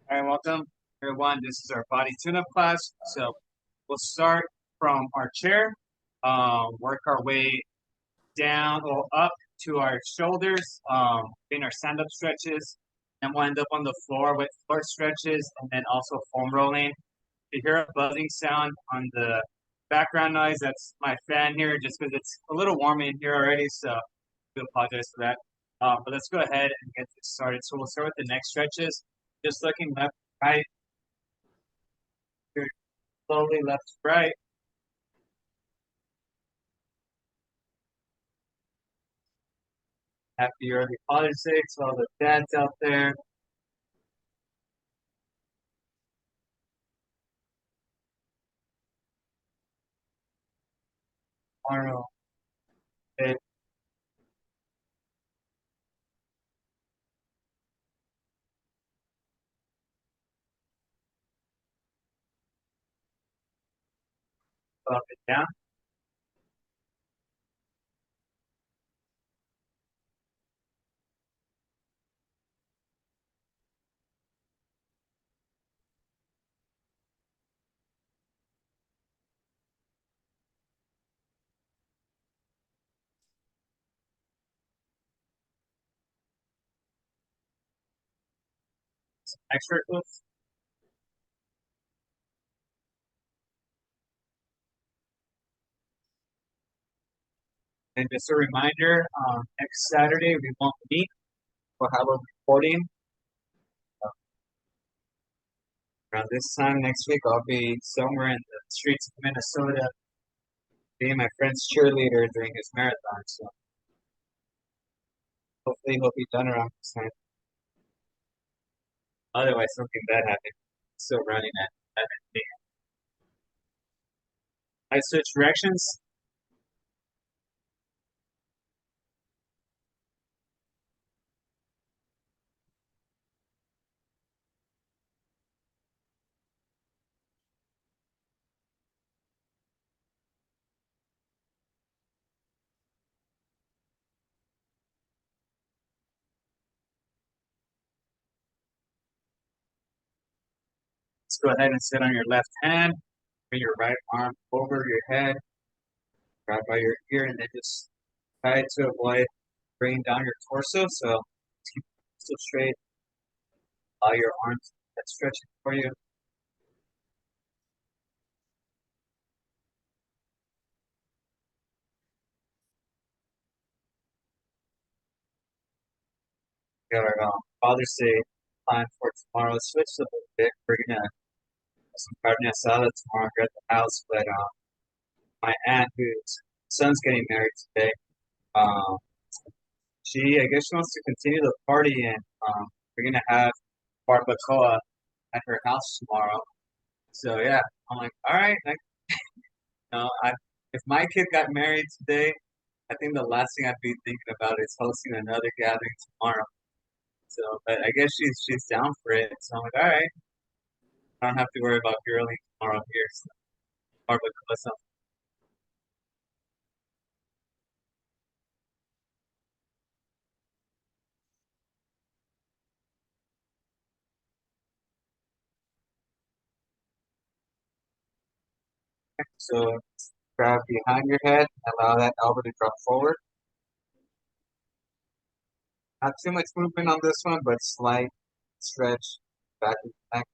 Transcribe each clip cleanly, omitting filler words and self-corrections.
All right, welcome everyone. This is our body tune-up class. So we'll start from our chair, work our way down or up to our shoulders, in our stand-up stretches, and we'll end up on the floor with floor stretches and then also foam rolling. If you hear a buzzing sound on the background noise, that's my fan here, just because it's a little warm in here already. So I do apologize for that. But let's go ahead and get this started. So we'll start with the neck stretches. Just looking left, right, slowly left to right. Happy early politics, all the dads out there. Tomorrow, it, up and down. Extra circles. And just a reminder, next Saturday we won't meet. We'll have a recording around this time next week. I'll be somewhere in the streets of Minnesota, being my friend's cheerleader during his marathon. So hopefully he'll be done around this time. Otherwise, something bad happened. Still running at me. I switch directions. Let's go ahead and sit on your left hand. Bring your right arm over your head, grab by your ear, and then just try to avoid bringing down your torso. So keep so straight. Allow your arms to get stretching for you. We got our Father's Day plan for tomorrow. Switch a little bit. We're gonna have some carne asada tomorrow here at the house. But my aunt, whose son's getting married today, um, I guess she wants to continue the party, and we're gonna have barbacoa at her house tomorrow. So yeah, I'm like, all right, if my kid got married today, I think the last thing I'd be thinking about is hosting another gathering tomorrow. So, but I guess she's down for it. So I'm like, all right, I don't have to worry about grilling tomorrow here. So, barbecue or something. So grab behind your head, allow that elbow to drop forward. Not too much movement on this one, but slight stretch back and back.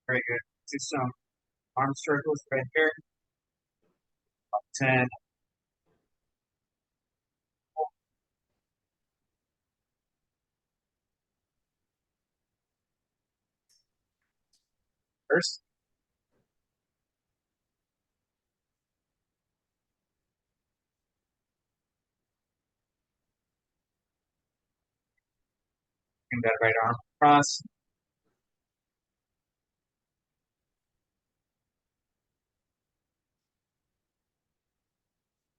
Very good. Do some arm circles right here. 10. First, bring that right arm across.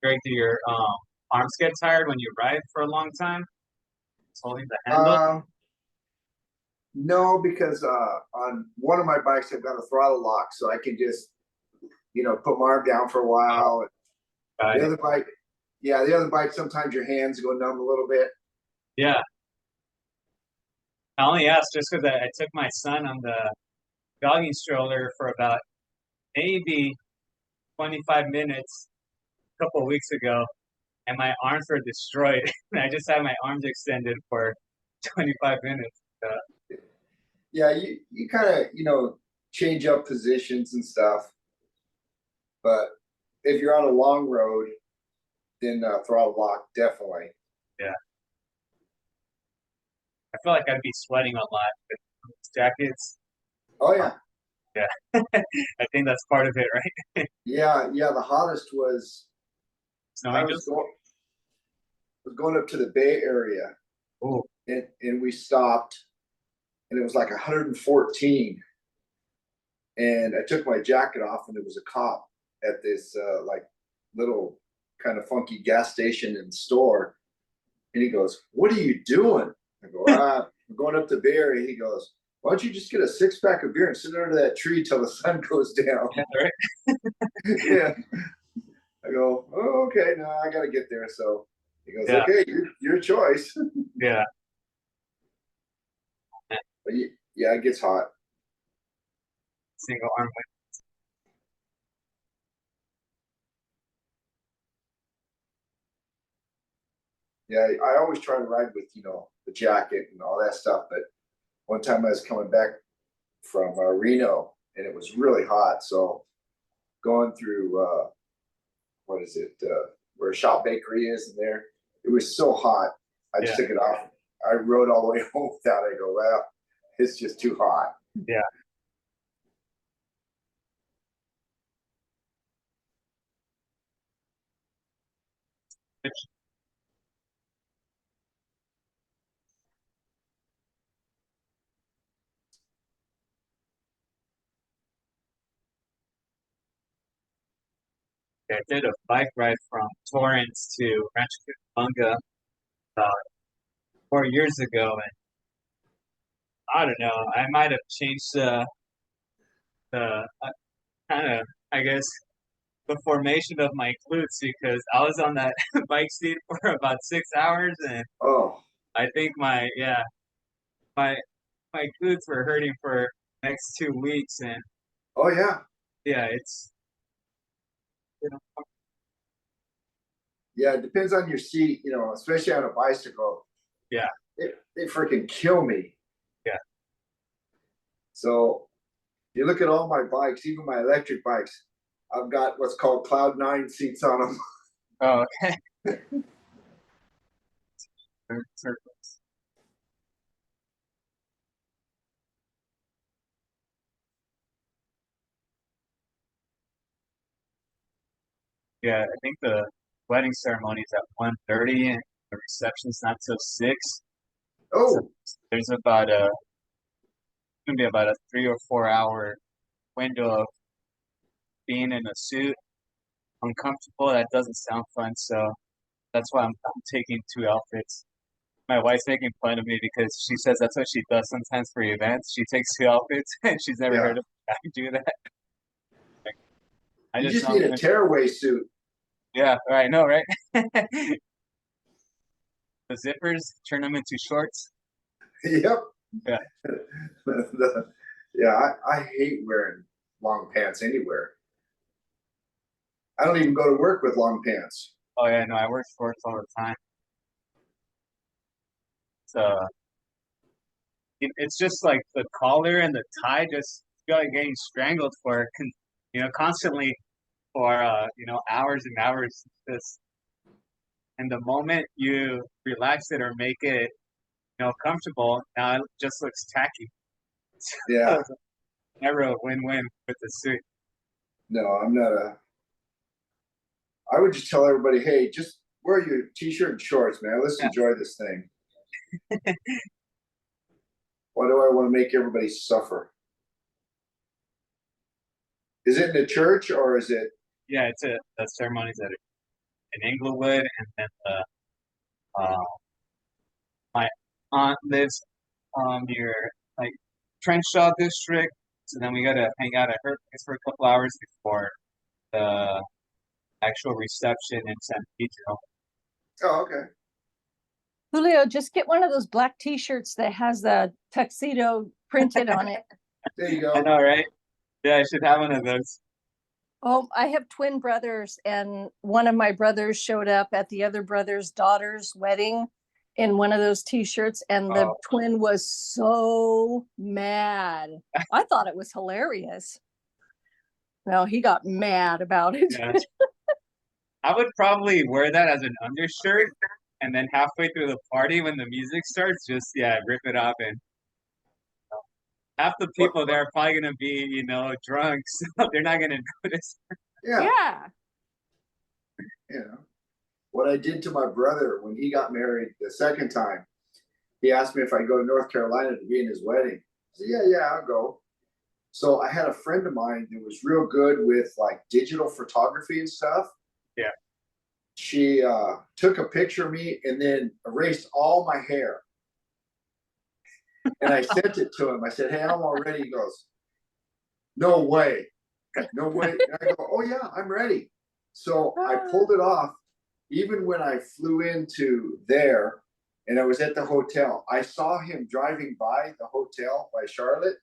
Right, do your arms get tired when you ride for a long time? Just holding the handle. Um, No, because on one of my bikes I've got a throttle lock, so I can just put my arm down for a Oh, while. got The it. other bike, yeah, the other bike sometimes your hands go numb a little bit. Yeah. I only asked just because I took my son on the jogging stroller for about maybe 25 minutes a couple of weeks ago, and my arms were destroyed. And I just had my arms extended for 25 minutes. Yeah, you kind of change up positions and stuff, but if you're on a long road, then throttle lock definitely. Yeah. I feel like I'd be sweating a lot with these jackets. Oh yeah, Yeah. I think that's part of it, right? yeah. The hottest was Snow I angels? was going up to the Bay Area, Oh, and we stopped, and it was like 114, and I took my jacket off, and there was a cop at this like little kind of funky gas station and store, and he goes, "What are you doing?" I go, I'm going up the Bay Area. He goes, "Why don't you just get a 6-pack of beer and sit under that tree till the sun goes down?" yeah, right. Yeah. I go, "Oh, okay, no, I got to get there." So he goes, Yeah, "Okay, your choice." yeah. But yeah, it gets hot. Single arm. Yeah, I always try to ride with the jacket and all that stuff. But one time I was coming back from Reno, and it was really hot. So going through what is it, where Shop Bakery is, and there it was so hot. I Yeah, just took it off. I rode all the way home without it. I go, well, it's just too hot. yeah. I did a bike ride from Torrance to Rancho Cucamonga about 4 years ago, and I don't know. I might have changed the kind of, I guess, the formation of my glutes because I was on that bike seat for about 6 hours, and Oh, I think my my glutes were hurting for the next 2 weeks, and oh yeah, yeah, it's you know, yeah. It depends on your seat, especially on a bicycle. yeah, They freaking kill me. yeah. So you look at all my bikes, even my electric bikes. I've got what's called Cloud9 seats on Oh, okay. them. Circles. Yeah, I think the wedding ceremony is at 1:30 and the reception's not till 6. So Oh, there's about a gonna be about a 3 or 4 hour window of being in a suit, uncomfortable. That doesn't sound fun, so that's why I'm taking two outfits. My wife's making fun of me because she says that's what she does sometimes for events. She takes two outfits and she's never yeah. heard of a guy do that. I You just just know I'm need a gonna, tearaway suit. yeah, right, no, right? The zippers, turn them into shorts. Yep. Yeah. Yeah, I hate wearing long pants anywhere. I don't even go to work with long pants. Oh yeah, no, I wear shorts all the time. So it's just like the collar and the tie just feel like getting strangled for constantly for hours and hours. Just and the moment you relax it or make it comfortable, now it just looks tacky. So Yeah. it's never a win-win with the suit. No, I'm not a. I would just tell everybody, hey, just wear your t-shirt and shorts, man. Let's Yeah. enjoy this thing. Why do I want to make everybody suffer? Is it in the church or is it? Yeah, it's a the ceremonies at in Inglewood, and then uh, my aunt lives near like Crenshaw district. So then we gotta hang out at her place for a couple hours before the actual reception in San Pedro. Oh, okay. Julio, just get one of those black t-shirts that has the tuxedo printed on it. There you I go. know, right? Yeah, I should have one of those. Oh, I have twin brothers, and one of my brothers showed up at the other brother's daughter's wedding in one of those t-shirts, and the Oh. twin was so mad. I thought it was hilarious. No, he got mad about it. Yeah. I would probably wear that as an undershirt, and then halfway through the party when the music starts, just rip it off. And half the people there are probably gonna be, drunk, so they're not gonna notice. Yeah. Yeah. You know, what I did to my brother when he got married the second time, he asked me if I'd go to North Carolina to be in his wedding. I said, yeah, I'll go. So I had a friend of mine that was real good with like digital photography and stuff. Yeah. She took a picture of me and then erased all my hair. And I sent it to him. I said, hey, I'm all ready. He goes, no way. No way. And I go, oh yeah, I'm ready. So I pulled it off. Even when I flew into there and I was at the hotel, I saw him driving by the hotel by Charlotte,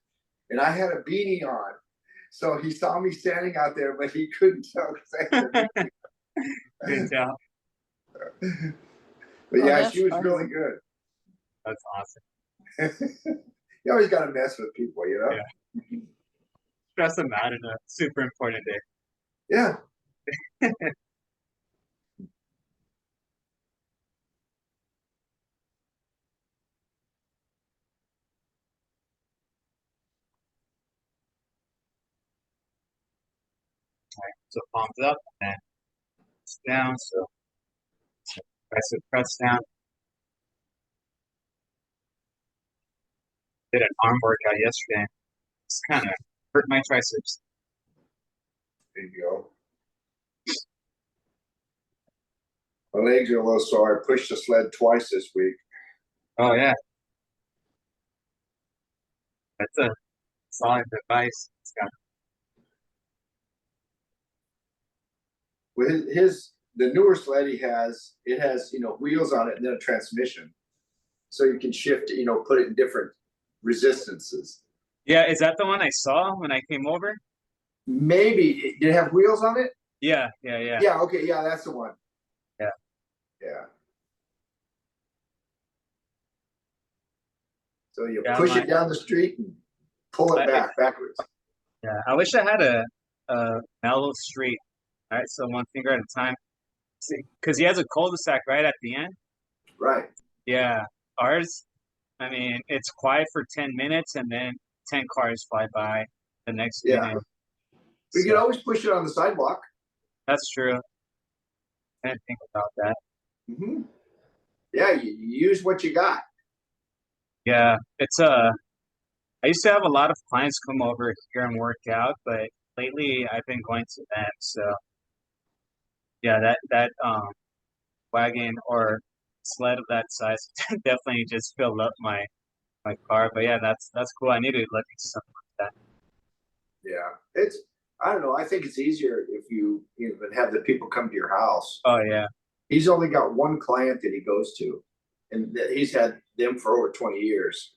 and I had a beanie on. So he saw me standing out there, but he couldn't tell because I had a beanie. Good tell. But Oh, yeah, that's she was funny. really good. That's awesome. You always got to mess with people, you know? Yeah. Stress them out in a super important day. Yeah. So palms up and it's down. So press down. Did an arm workout yesterday. It's kind of hurt my triceps. There you go. My legs are a little sore. I pushed the sled twice this week. Oh yeah, that's a solid device. It's got With the newer sled he has, it has, wheels on it and then a transmission. So you can shift, put it in different resistances. yeah. Is that the one I saw when I came over? Maybe did it have wheels on it? Yeah. Yeah, okay, yeah, that's the one. Yeah. Yeah. So you Yeah, push it down the street and pull it backwards. Yeah, I wish I had a mellow street. All right, so one finger at a time. See, because he has a cul-de-sac right at the end. Right. Yeah, ours. I mean, it's quiet for 10 minutes, and then 10 cars fly by the next Yeah. minute. We So, can always push it on the sidewalk. that's true. I didn't think about that. Mm-hmm. Yeah, you use what you got. Yeah, it's I used to have a lot of clients come over here and work out, but lately I've been going to them. So yeah, that wagon or sled of that size definitely just filled up my car. But yeah, that's cool. I need to look into something like that. Yeah, I don't know. I think it's easier if you even have the people come to your house. Oh yeah, He's only got one client that he goes to, and he's had them for over 20 years.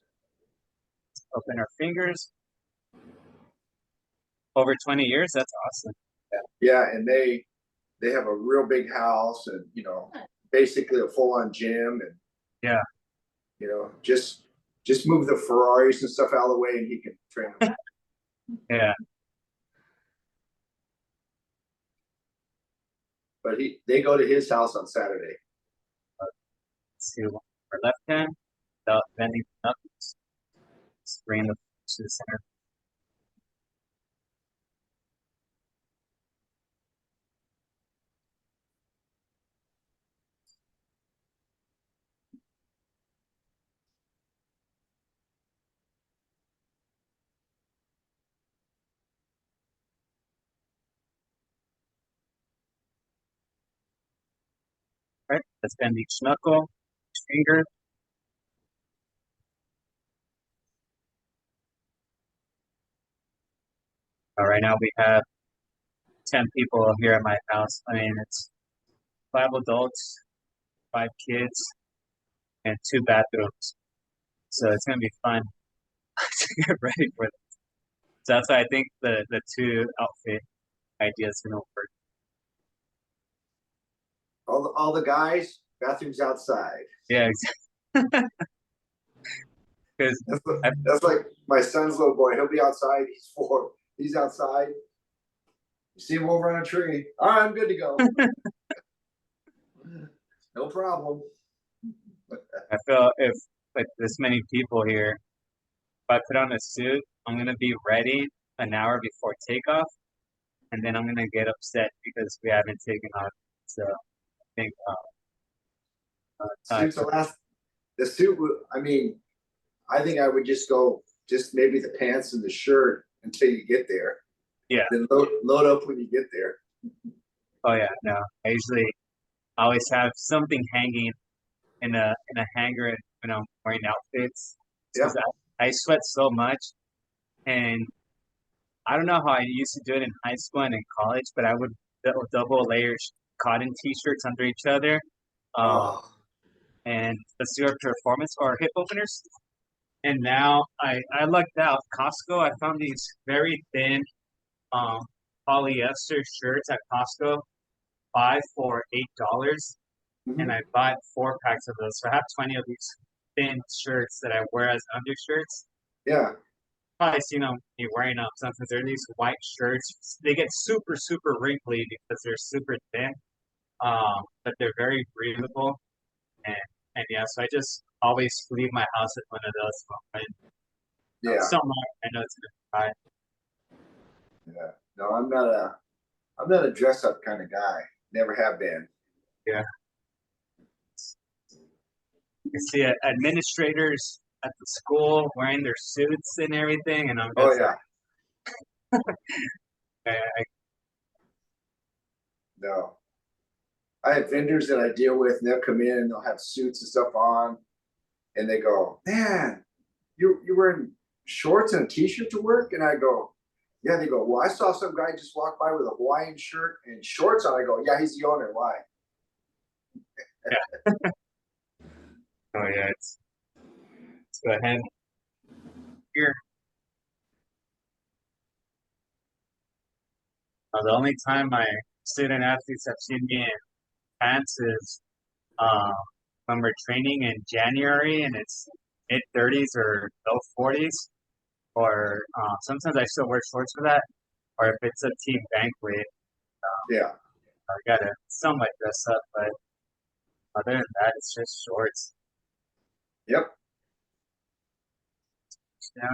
open our fingers. Over 20 years. That's awesome. Yeah, and they have a real big house, and basically a full-on gym, and Yeah. just move the Ferraris and stuff out of the way, and he can train them. Yeah. But they go to his house on Saturday. Let's do one for left hand without bending the knuckles. Just bring the to the center. All right. Let's bend each knuckle, each finger. Right now we have 10 people here at my house. I mean, it's 5 adults, 5 kids, and 2 bathrooms. So it's gonna be fun to get ready for this. So that's why I think the two outfit idea is gonna work. All the guys, bathrooms outside. Yeah, because That's like my son's little boy. He'll be outside. He's 4. He's outside. You see him over on a tree. All right, I'm good to go. No problem. I feel if like this many people here, if I put on a suit, I'm gonna be ready an hour before takeoff, and then I'm gonna get upset because we haven't taken off. So I think Suits the last. The suit. I mean, I think I would just go, just maybe the pants and the shirt until you get there. Yeah. Then load up when you get there. oh yeah, no. I usually always have something hanging in a hanger when I'm wearing outfits Yeah. because I sweat so much, and I don't know how I used to do it in high school and in college, but I would double layer cotton t-shirts under each other, um, Oh, and let's do our performance or hip openers. And now I lucked out. Costco, I found these very thin um, polyester shirts at Costco, 5 for $8, and mhm. I bought 4 packs of those. So I have 20 of these thin shirts that I wear as undershirts. Yeah. Probably seen them me wearing them sometimes. They're these white shirts. They get super super wrinkly because they're super thin, but they're very breathable. And and yeah, so I just always leave my house with one of those when Yeah. someone I know it's gonna be Yeah. No, I'm not a dress up kind of guy. Never have been. yeah. You see administrators at the school wearing their suits and everything, and I'm Oh just yeah. like, No. I have vendors that I deal with, and they'll come in and they'll have suits and stuff on, and they go, "Man, you're wearing shorts and a t-shirt to work?" And I go, "Yeah." They go, "Well, I saw some guy just walk by with a Hawaiian shirt and shorts on." I go, "Yeah, he's the owner. Why?" yeah. Oh yeah, let's go ahead here. The only time my student athletes have seen me in pants is um, when we're training in January and it's mid 30s or low 40s, or sometimes I still wear shorts for that, or if it's a team banquet, Yeah. I gotta somewhat dress up, but other than that, it's just shorts. Yep. Yeah.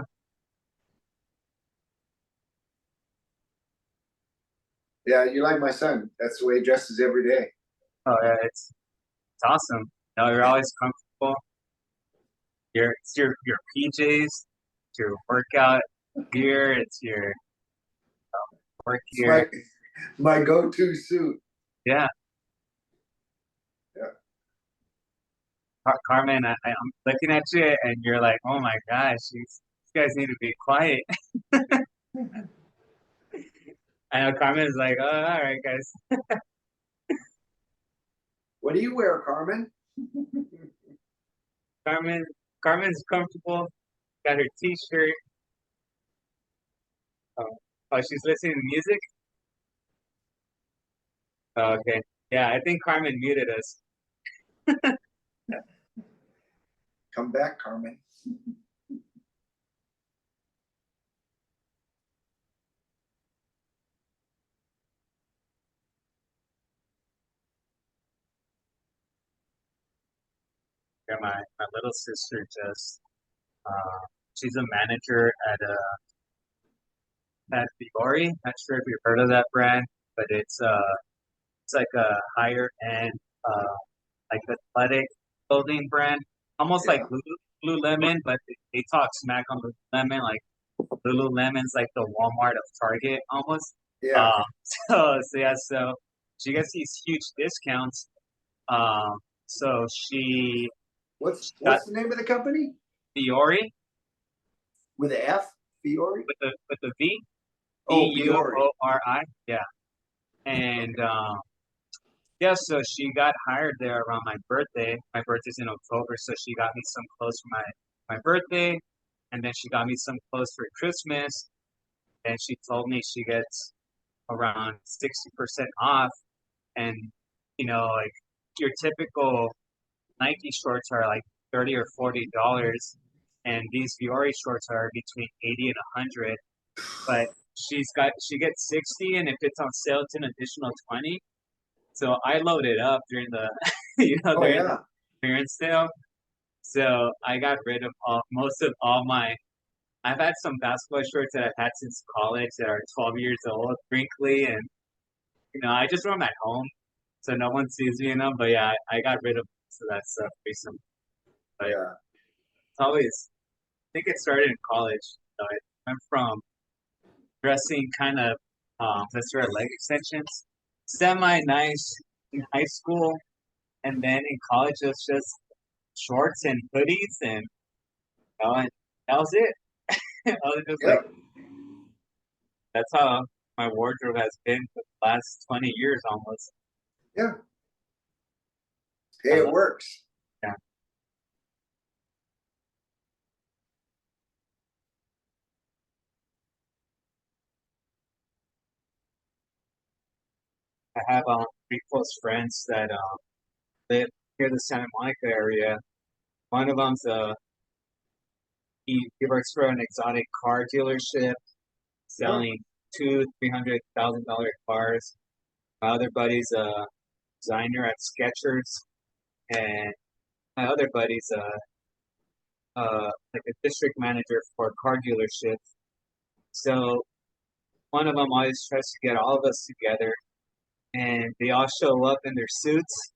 Yeah. You like my son? That's the way he dresses every day. Oh yeah, it's awesome. No, you're always comfortable. It's your PJs, it's your workout gear, it's your work It's gear. my go-to suit. Yeah. Yeah. Carmen, I'm looking at you and you're like, oh my gosh, you guys need to be quiet. I know Carmen is like, oh, all right, guys. What do you wear, Carmen? Carmen, Carmen's comfortable, got her t-shirt. Oh, oh, she's listening to music? Oh, okay. Yeah, I think Carmen muted us. Come back, Carmen. Yeah, my little sister just, uh, she's a manager at Fiore. Not sure if you've heard of that brand, but it's like a higher end, uh, like athletic clothing brand, almost like Yeah. Lululemon, but they talk smack on Lululemon. Like Lululemon's like the Walmart of Target almost. Yeah. Um, so yeah, so she gets these huge discounts. So What's she got the name of the company? Fiore With a F? Fiore? with the V. Oh, Biore. Biori. Yeah. And yeah, so she got hired there around my birthday. My birthday's in October, so she got me some clothes for my birthday, and then she got me some clothes for Christmas. And she told me she gets around 60% off, and like your typical Nike shorts are like 30 or $40, and these Fiore shorts are between 80 and 100. But she gets 60, and if it's on sale, it's an additional 20. So I loaded up during the Oh during the yeah. clearance sale. So I got rid of most of all my. I've had some basketball shorts that I've had since college that are 12 years old, wrinkly, and I just wear them at home, so no one sees me in them. But yeah, I got rid of most of that stuff recently. But Yeah. it's always, I think it started in college. I went from dressing kind of, let's wear leg extensions, semi nice in high school, and then in college it was just shorts and hoodies, and that was it. I was just like, Yep. that's how my wardrobe has been for the last 20 years almost. Yeah. I Hey, it love works. that. I have three close friends that live near the Santa Monica area. One of them's he works for an exotic car dealership, Oh, selling $200,000-300,000 cars. My other buddy's a designer at Skechers, and my other buddy's like a district manager for a car dealership. So one of them always tries to get all of us together, and they all show up in their suits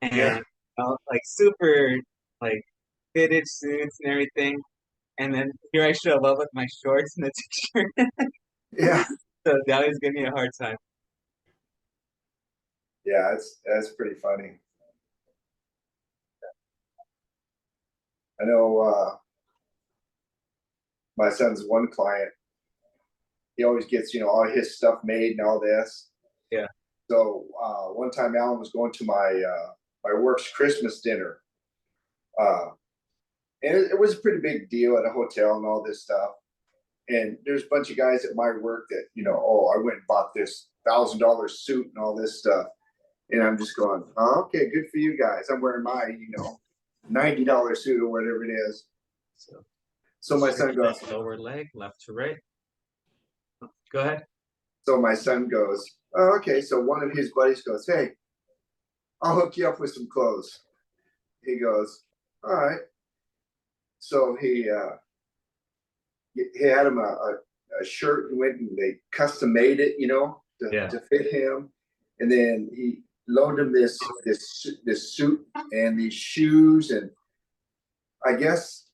yeah. and like super like fitted suits and everything. And then here I show up with my shorts and a t-shirt. Yeah. So they always give me a hard time. Yeah. That's pretty funny. I know my son's one client, he always gets, all his stuff made and all this. Yeah. So one time Alan was going to my work's Christmas dinner. Uh, and it was a pretty big deal at a hotel and all this stuff. And there's a bunch of guys at my work that, oh, I went and bought this $1,000 suit and all this stuff. And I'm just going, oh, okay, good for you guys. I'm wearing my, $90 suit or whatever it is. So my son goes, Lower leg, left to right. Go ahead. so my son goes, oh, okay. So one of his buddies goes, hey, I'll hook you up with some clothes. He goes, all right. So he had him a shirt and went and they custom made it, to fit him. And then he loaned him this suit and these shoes. And I guess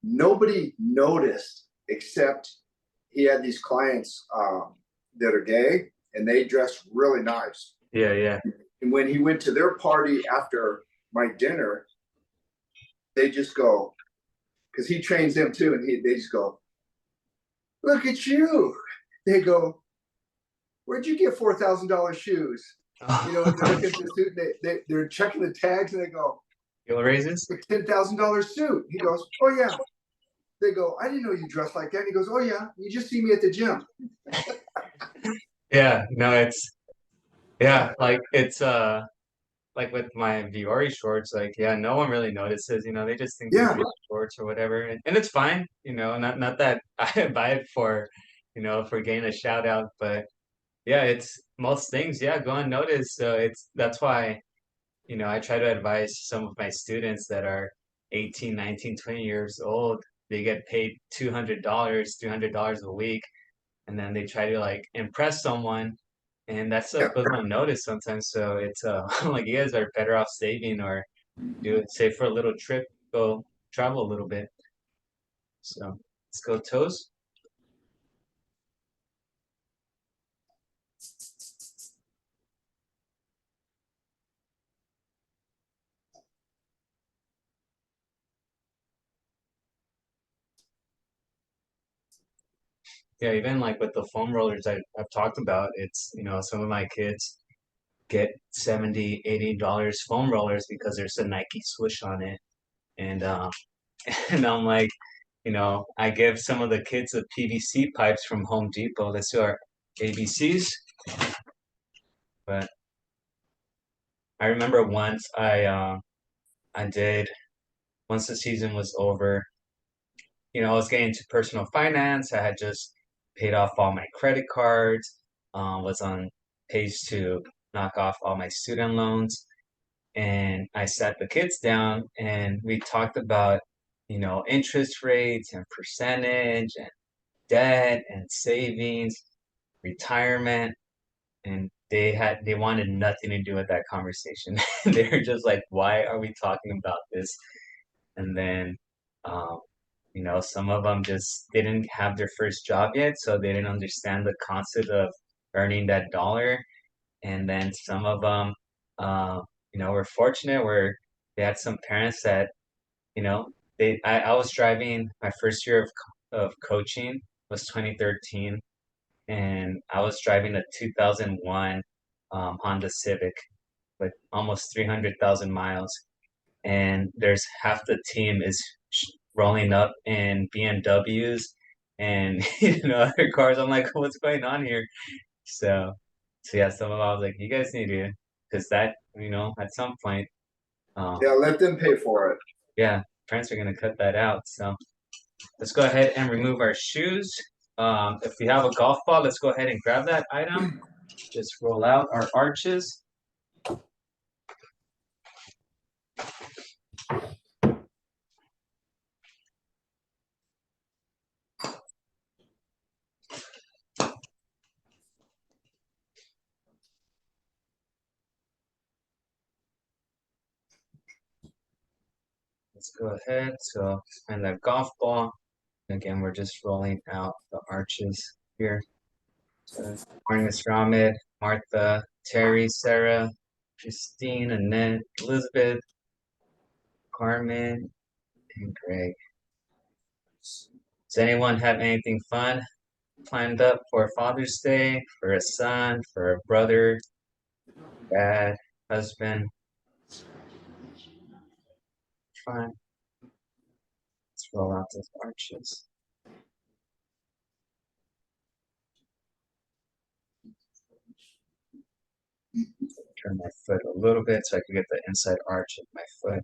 nobody noticed except he had these clients that are gay and they dress really nice. Yeah, yeah. And when he went to their party after my dinner, they just go, because he trains them too, and they just go, look at you. They go, where'd you get $4,000 shoes? And they're looking at the suit, and they're checking the tags, and they go, Heel raises? $10,000 suit. He goes, oh yeah. They go, I didn't know you dressed like that. And he goes, oh yeah, you just see me at the gym. Yeah, no, like it's like with my Viore shorts, like yeah, no one really notices, they just think they're Yeah, just shorts or whatever. And it's fine, not that I buy it for, for getting a shout out, but yeah, it's most things, yeah, go unnoticed. So that's why, I try to advise some of my students that are 18, 19, 20 years old. They get paid $200, $300 a week, and then they try to like impress someone, and that stuff yeah. goes unnoticed sometimes. So it's like you guys are better off saving or do it, say for a little trip, go travel a little bit. So let's go toes. Yeah, even like with the foam rollers I've talked about, it's, some of my kids get 70, $80 foam rollers because there's a Nike swoosh on it. And and I'm like, I give some of the kids the PVC pipes from Home Depot. Let's do our ABCs. But I remember once I did once the season was over, I was getting into personal finance. I had just paid off all my credit cards, was on pace to knock off all my student loans. And I sat the kids down and we talked about, interest rates and percentage and debt and savings, retirement. And they wanted nothing to do with that conversation. They were just like, why are we talking about this? And then, um, some of them just didn't have their first job yet, so they didn't understand the concept of earning that dollar. And then some of them, uh, were fortunate where they had some parents that, you know, I was driving my first year of coaching was 2013, and I was driving a 2001 Honda Civic with almost 300,000 miles. And there's half the team is rolling up in BMWs and other cars. I'm like, what's going on here? So, so yeah, some of I was like, you guys need to, because that at some point, Yeah, let them pay for it. yeah, parents are gonna cut that out. So let's go ahead and remove our shoes. If we have a golf ball, let's go ahead and grab that item. Just roll out our arches. Let's go ahead. So find that golf ball. Again, we're just rolling out the arches here. So, morning, Miss Ramid, Martha, Terry, Sarah, Christine, Annette, Elizabeth, Carmen, and Greg. Does anyone have anything fun planned up for Father's Day, for a son, for a brother, dad, husband? Fun. Let's roll out those arches. Turn my foot a little bit so I can get the inside arch of my foot.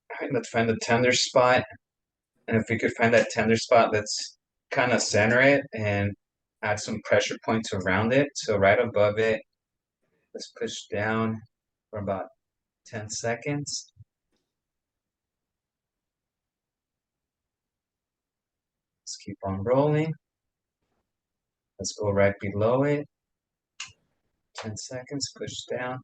All right, let's find the tender spot. And if we could find that tender spot, let's kind of center it and add some pressure points around it. So right above it, let's push down for about 10 seconds. Let's keep on rolling. Let's go right below it. 10 seconds, push down.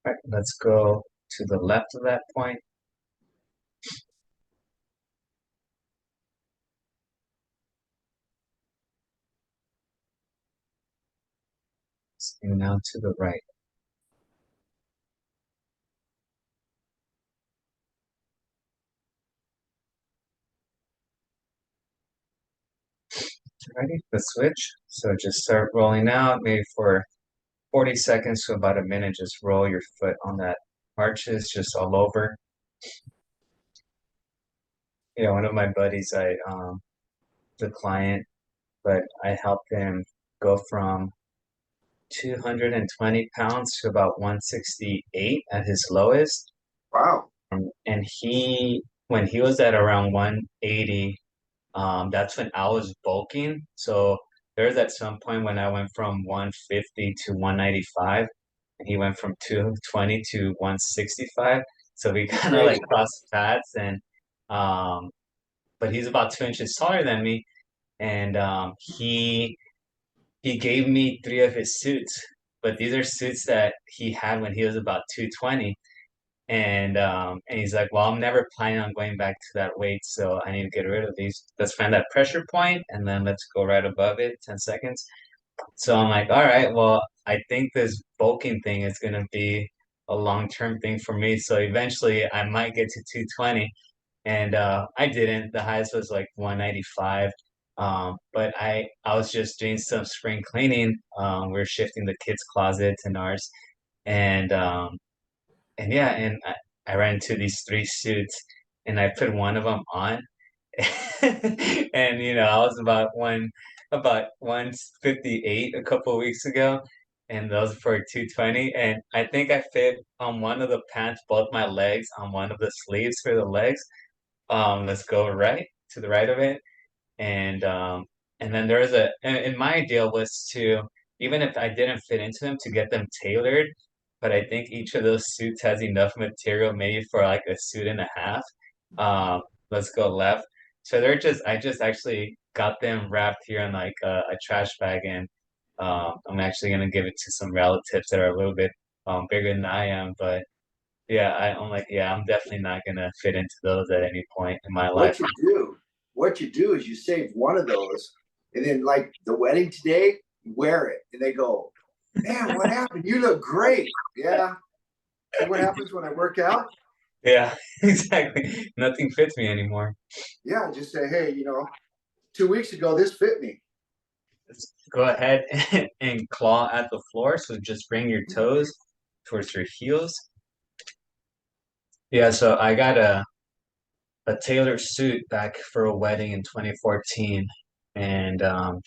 All right, let's go to the left of that point. And now to the right. Ready? The switch. So just start rolling out, maybe for 40 seconds to about a minute. Just roll your foot on that arches just all over. One of my buddies, the client, but I helped him go from 220 pounds to about 168 at his lowest. Wow. And when he was at around 180, that's when I was bulking. So there's at some point when I went from 150 to 195, and he went from 220 to 165. So we kind of like crossed paths, and um, but he's about 2 inches taller than me, and he gave me three of his suits, but these are suits that he had when he was about 220. And he's like, well, I'm never planning on going back to that weight, so I need to get rid of these. Let's find that pressure point, and then let's go right above it, 10 seconds. So I'm like, all right, well, I think this bulking thing is gonna be a long-term thing for me. So eventually I might get to 220. And I didn't. The highest was like 195. But I was just doing some spring cleaning. We are shifting the kids' closet and ours, and yeah, and I ran into these three suits, and I put one of them on, and I was about 158 a couple of weeks ago, and those for 220, and I think I fit on one of the pants both my legs on one of the sleeves for the legs. Let's go right to the right of it, and then there was and my idea was to, even if I didn't fit into them, to get them tailored, but I think each of those suits has enough material maybe for like a suit and a half. Let's go left. So I just actually got them wrapped here in like a trash bag, and I'm actually gonna give it to some relatives that are a little bit bigger than I am, but yeah, I'm like, yeah, I'm definitely not gonna fit into those at any point in my life. What you do is you save one of those, and then like the wedding today, you wear it, and they go, "Man, what happened? You look great." Yeah. See what happens when I work out? Yeah, exactly. Nothing fits me anymore. Yeah, just say, "Hey, 2 weeks ago this fit me." Let's go ahead and claw at the floor. So just bring your toes towards your heels. Yeah, so I got a tailored suit back for a wedding in 2014. And that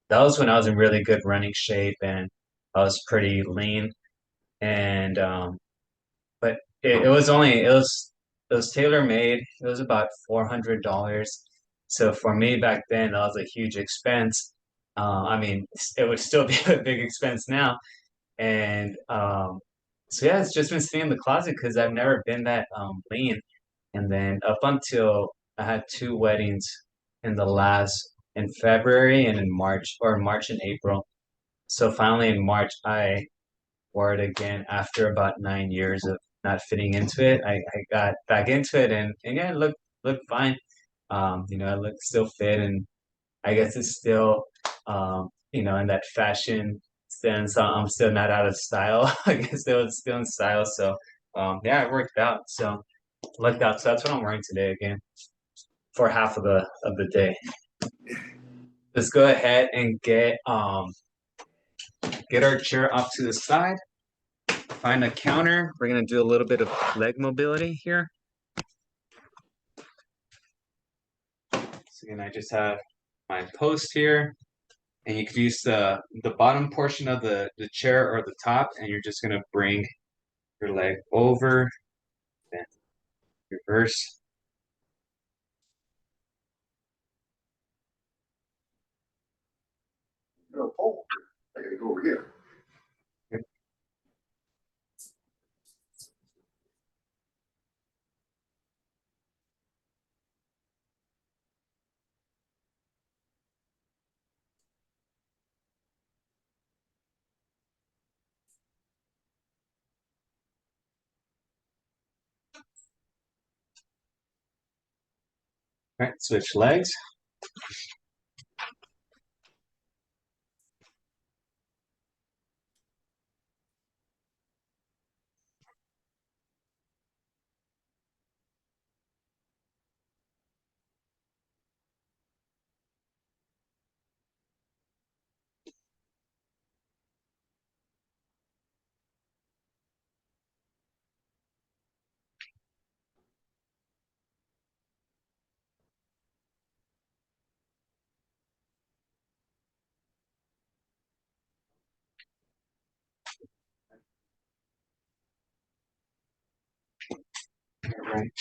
was when I was in really good running shape and I was pretty lean. And but it was tailor made. It was about $400. So for me back then, that was a huge expense. I mean, it would still be a big expense now. And so yeah, it's just been sitting in the closet because I've never been that lean. And then up until I had two weddings in February and in March, or March and April. So finally in March, I wore it again after about 9 years of not fitting into it. I got back into it, and yeah, it looked fine. I look still fit, and I guess it's still in that fashion sense. I'm still not out of style. I guess it was still in style. So yeah, it worked out. So lucked out. So that's what I'm wearing today again for half of the day. Let's go ahead and get our chair off to the side. Find a counter. We're gonna do a little bit of leg mobility here. So again, I just have my post here, and you can use the bottom portion of the chair or the top, and you're just gonna bring your leg over, then reverse. Oh, I gotta go over here. All right, switch legs. All right.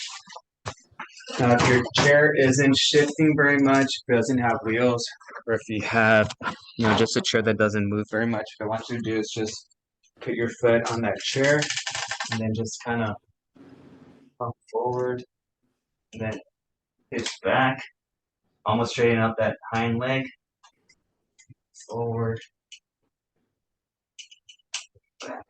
Now, if your chair isn't shifting very much, if it doesn't have wheels, or if you have, just a chair that doesn't move very much, what I want you to do is just put your foot on that chair, and then just kind of pump forward, and then Hips back. Almost straighten out that hind leg. Forward. Back.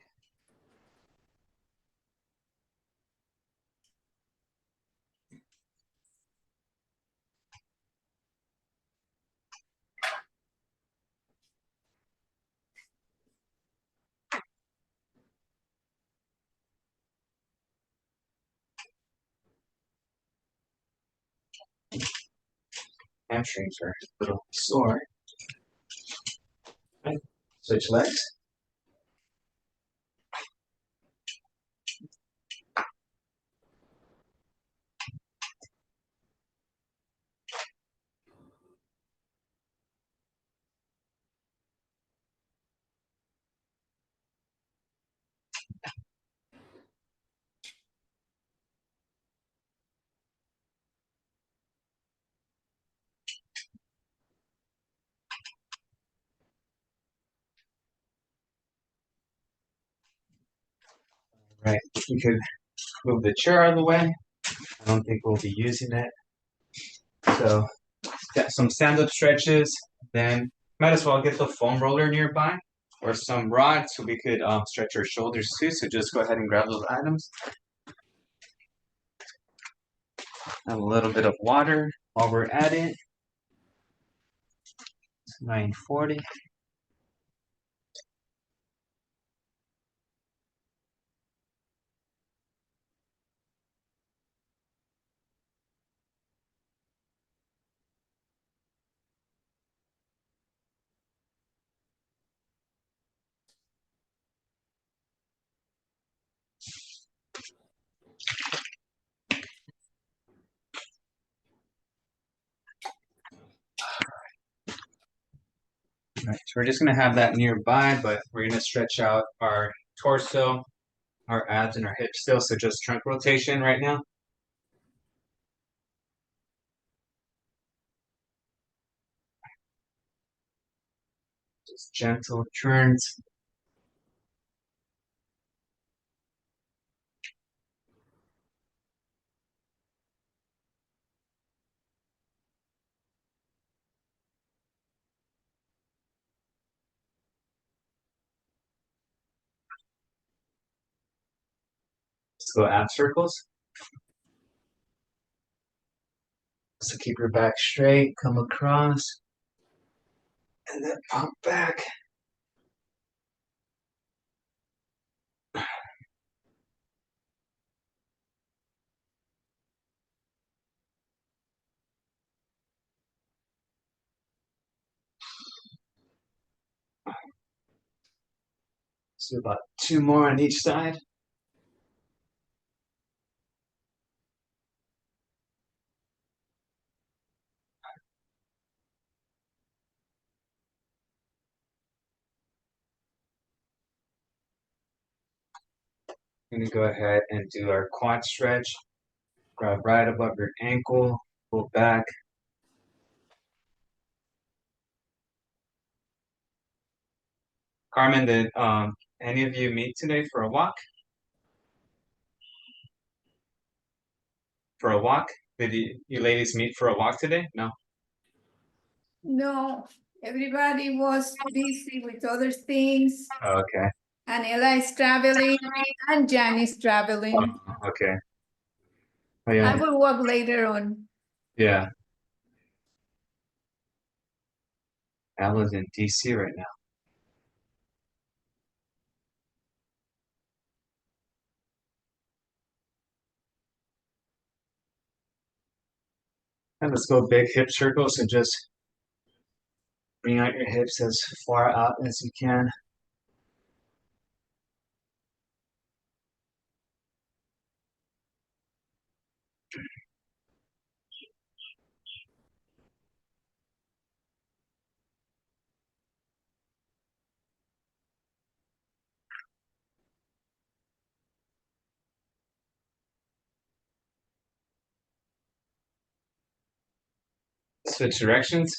Hamstrings are a little sore. Right. Switch legs. Right. We could move the chair out of the way. I don't think we'll be using it. So some stand-up stretches, then might as well get the foam roller nearby or some rods so we could stretch our shoulders too. So just go ahead and grab those items. Have a little bit of water while we're at it. 940. Right, so we're just gonna have that nearby, but we're gonna stretch out our torso, our abs, and our hips still. So just trunk rotation right now. Just gentle turns. Let's go ab circles. So keep your back straight, come across, and then pump back. So about 2 more on each side. I'm gonna go ahead and do our quad stretch. Grab right above your ankle, pull back. Carmen, did any of you meet today for a walk? For a walk? Did you ladies meet for a walk today? No. No, everybody was busy with other things, Oh, okay. and Ella is traveling, and Jan is traveling. Okay. Oh, I yeah. will walk later on. Yeah. Ella's in DC right now. And let's go big hip circles and just bring out your hips as far out as you can. Switch directions.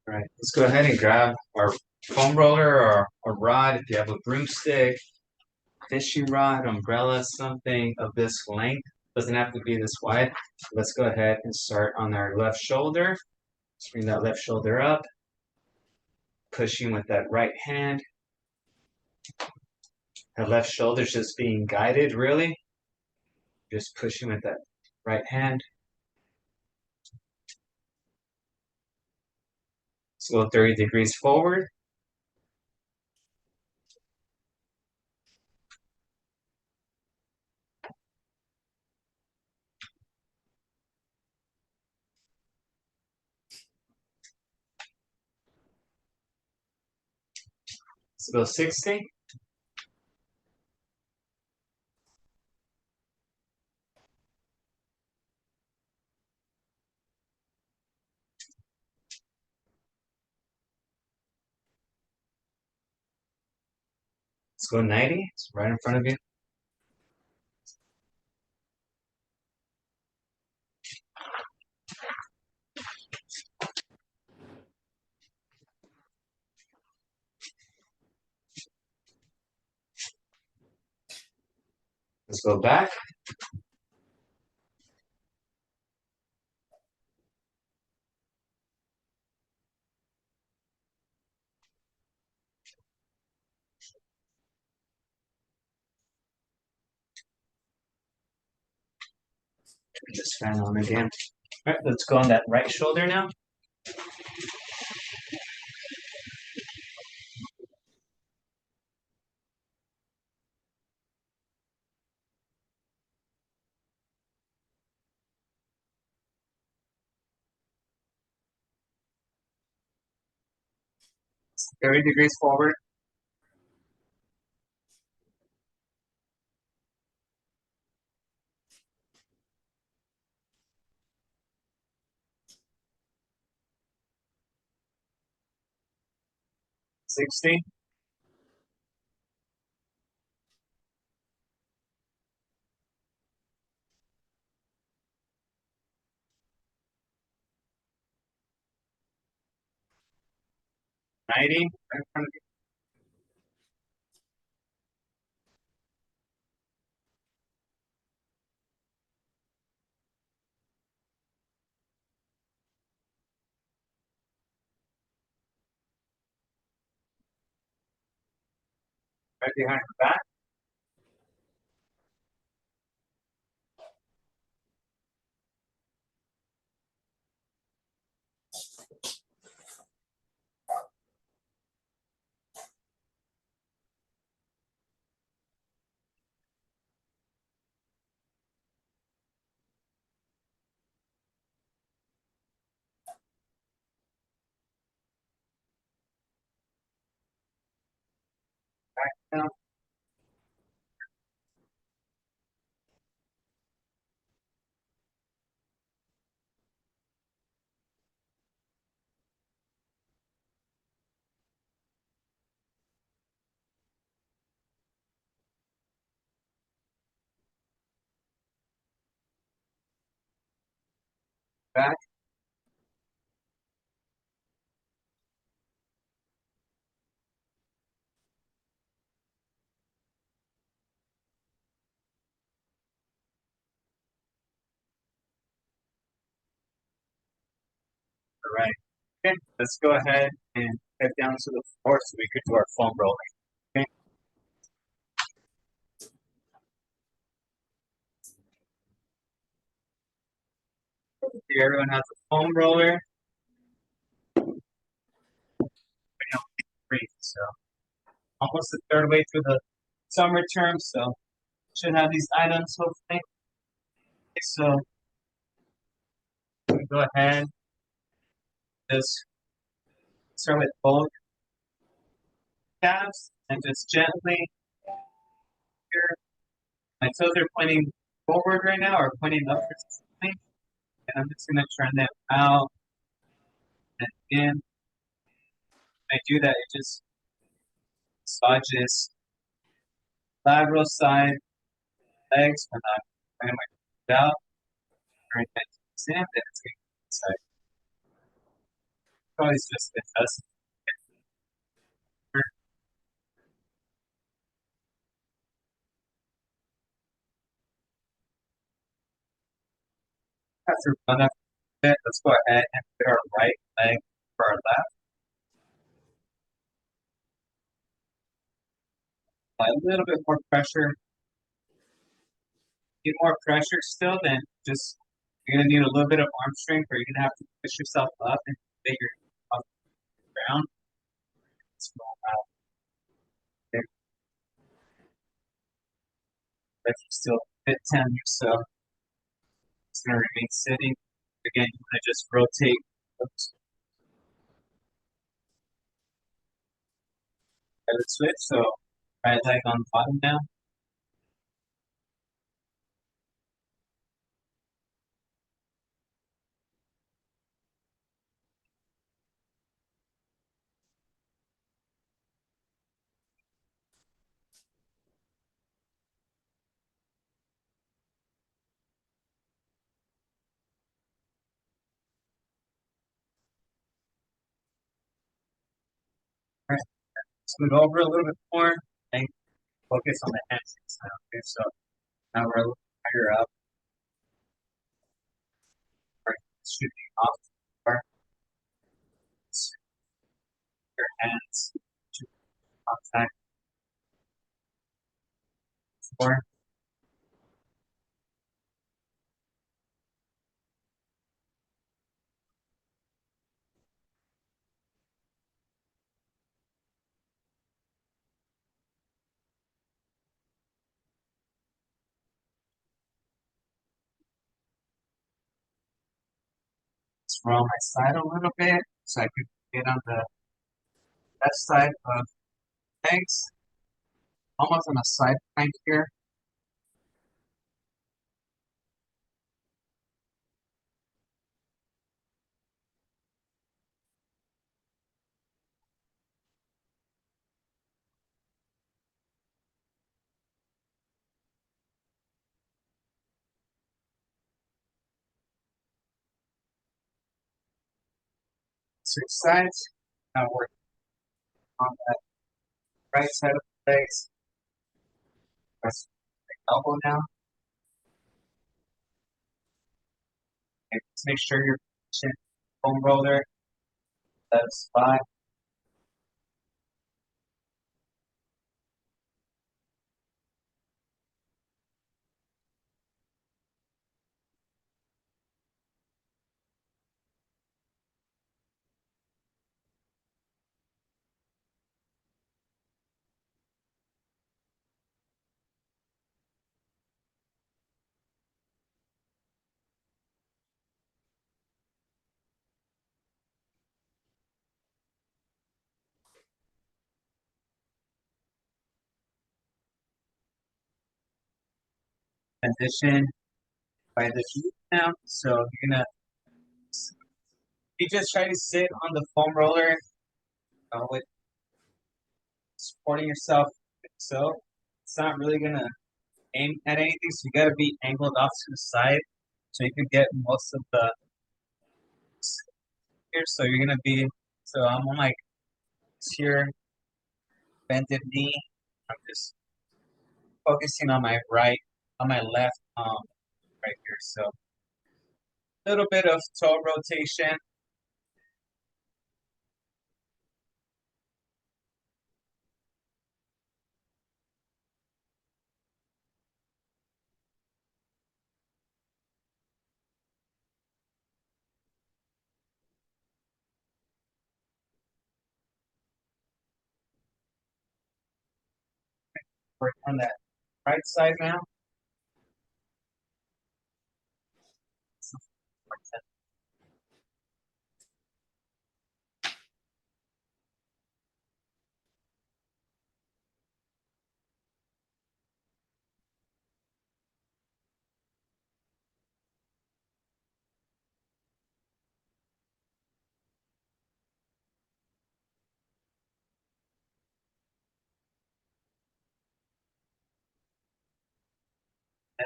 All right, let's go ahead and grab our foam roller or a rod. If you have a broomstick, fishing rod, umbrella, something of this length. Doesn't have to be this wide. Let's go ahead and start on our left shoulder. Let's bring that left shoulder up. Pushing with that right hand. That left shoulder is just being guided, really. Just pushing with that right hand. Let's go 30 degrees forward. Let's go 60. Let's go 90. It's right in front of you. Let's go back. Just fan on again. All right, let's go on that right shoulder now. It's 30 degrees forward. $60. 90. Right in front of you. Right behind the back. Back down. Back. All right. Okay, let's go ahead and head down to the floor so we could do our foam rolling. Okay. Here, everyone has a foam roller. We don't breathe, so almost the third way through the summer term, so should have these items hopefully. Okay, so we go ahead, just start with both calves and just gently here. My toes are pointing forward right now or pointing upwards. And I'm just gonna turn them out and in. When I do that, it just massages lateral side legs when I'm bringing my feet out. Bring that to the sand, then it's going to the side. probably just the dust. After run up a bit, let's go ahead and put our right leg for our left. Apply a little bit more pressure. Need more pressure still, then just you're gonna need a little bit of arm strength, or you're gonna have to push yourself up and get your off the ground. Let's go out there. If you still fit 10 yourself, it's gonna remain sitting. Again, you wanna just rotate. Oops. Pivot switch. So right leg on the bottom now. All right. Scoot over a little bit more and focus on the hamstrings now. Okay, so now we're a little higher up. All right, shooting off the bar. Your hands to contact the floor. Just roll my side a little bit so I could get on the left side of legs, almost on a side plank here. Switch sides. Now work on that right side of the legs. Press the elbow now. And just make sure you're pushing foam roller left spot. Transition by the feet now. So you're gonna you just try to sit on the foam roller with supporting yourself. So it's not really gonna aim at anything. So you gotta be angled off to the side so you can get most of the here. So you're gonna be so I'm on like here, bended knee. I'm just focusing on my left right here. So a little bit of toe rotation. Work on that right side now.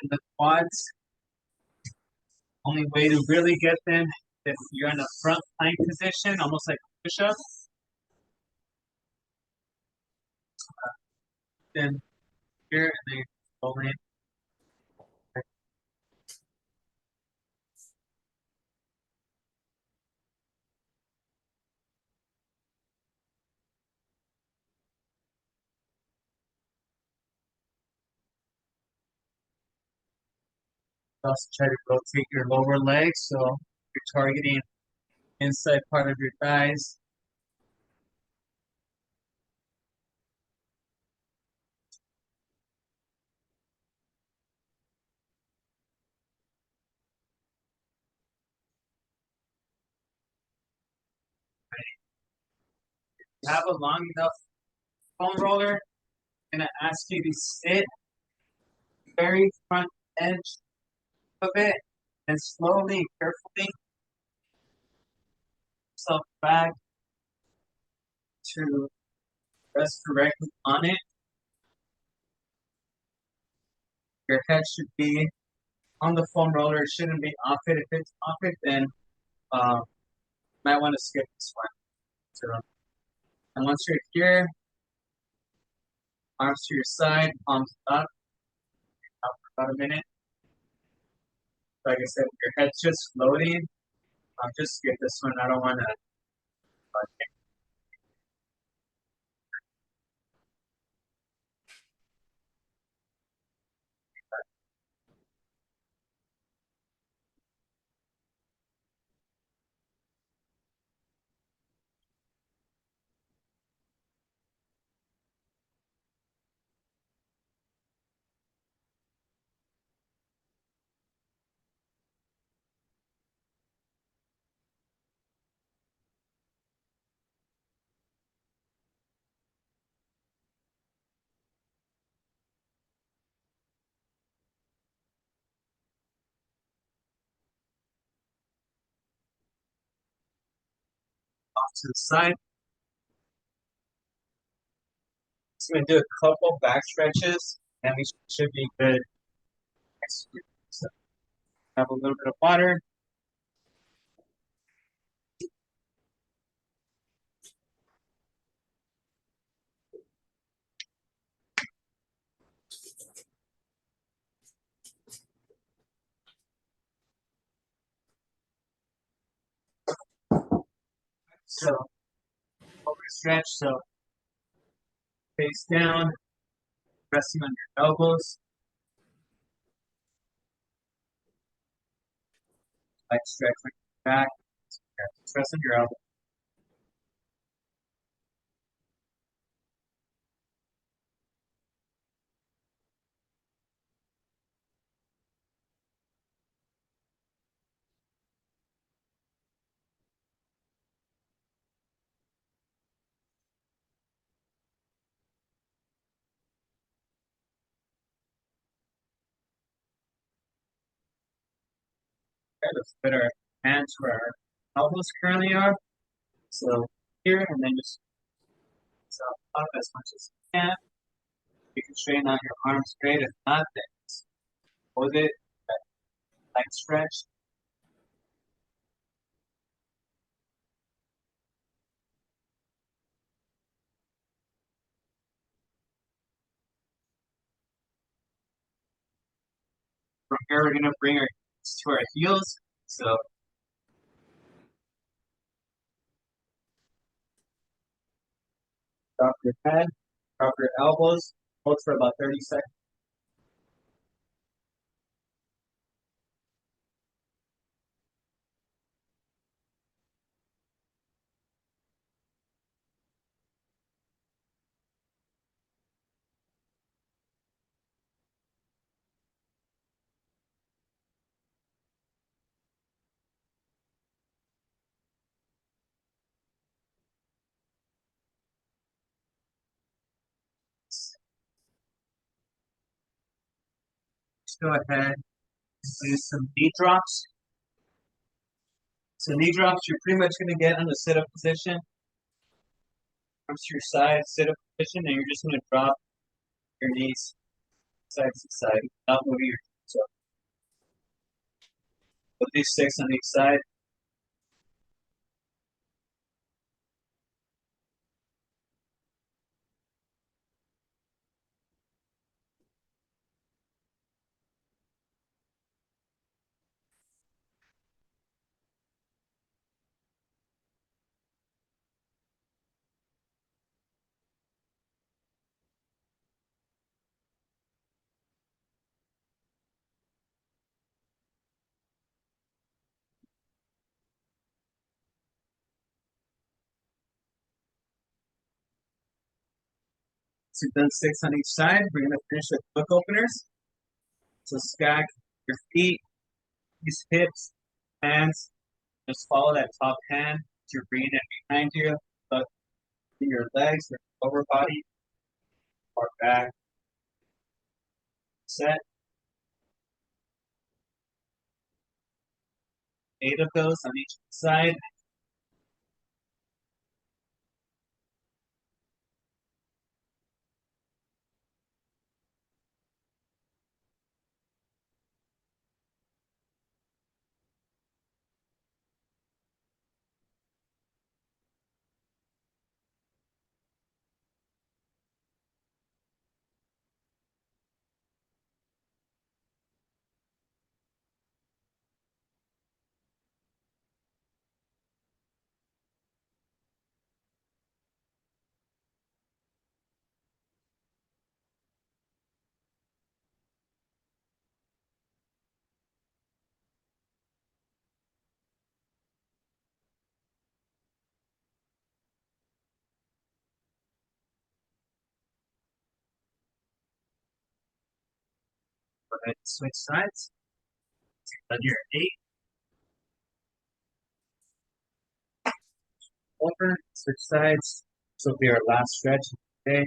And the quads, only way to really get them if you're in a front plank position, almost like push-up, then here and then roll in. Also try to rotate your lower leg so you're targeting inside part of your thighs. You have a long enough foam roller, I'm gonna ask you to sit very front edge of it and slowly and carefully yourself back to rest directly on it. Your head should be on the foam roller, it shouldn't be off it. If it's off it, then you might want to skip this one. So, and once you're here, arms to your side, palms up for about a minute. Like I said, your head's just floating. Just skip this one. I don't want to. Off to the side. So I'm gonna do a couple back stretches, and we should be good. So have a little bit of water. So over stretch. So face down, resting on your elbows. Like stretch like back. Press on your elbow. Okay, let's put our hands where our elbows currently are. So here and then just so up as much as you can. You can straighten out your arms straight. If not, then just hold it. Light stretch. From here, we're gonna bring our hands to our heels. So drop your head, drop your elbows, hold for about 30 seconds. Just go ahead and do some knee drops. So knee drops, you're pretty much gonna get in the sit-up position. Arms to your side, sit-up position, and you're just gonna drop your knees side to side, not moving your hips up. We'll do 6 on each side. So you've done 6 on each side. We're gonna finish with book openers. So stack your feet, use hips, hands. Just follow that top hand. You're bringing it behind you, but your legs, your lower body, or back. Set. 8 of those on each side. Go ahead and switch sides. On your 8. Over, switch sides. This will be our last stretch of the day.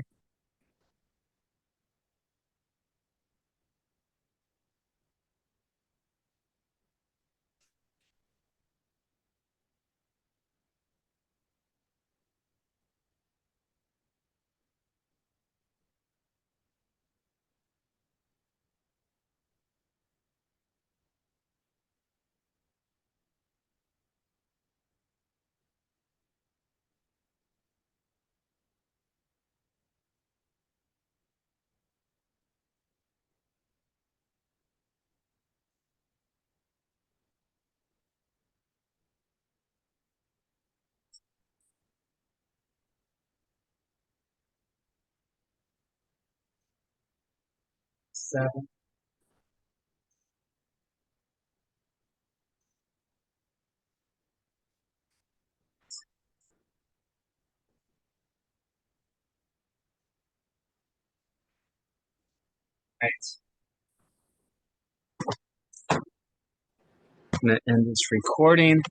Seven. Right. I'm gonna end this recording.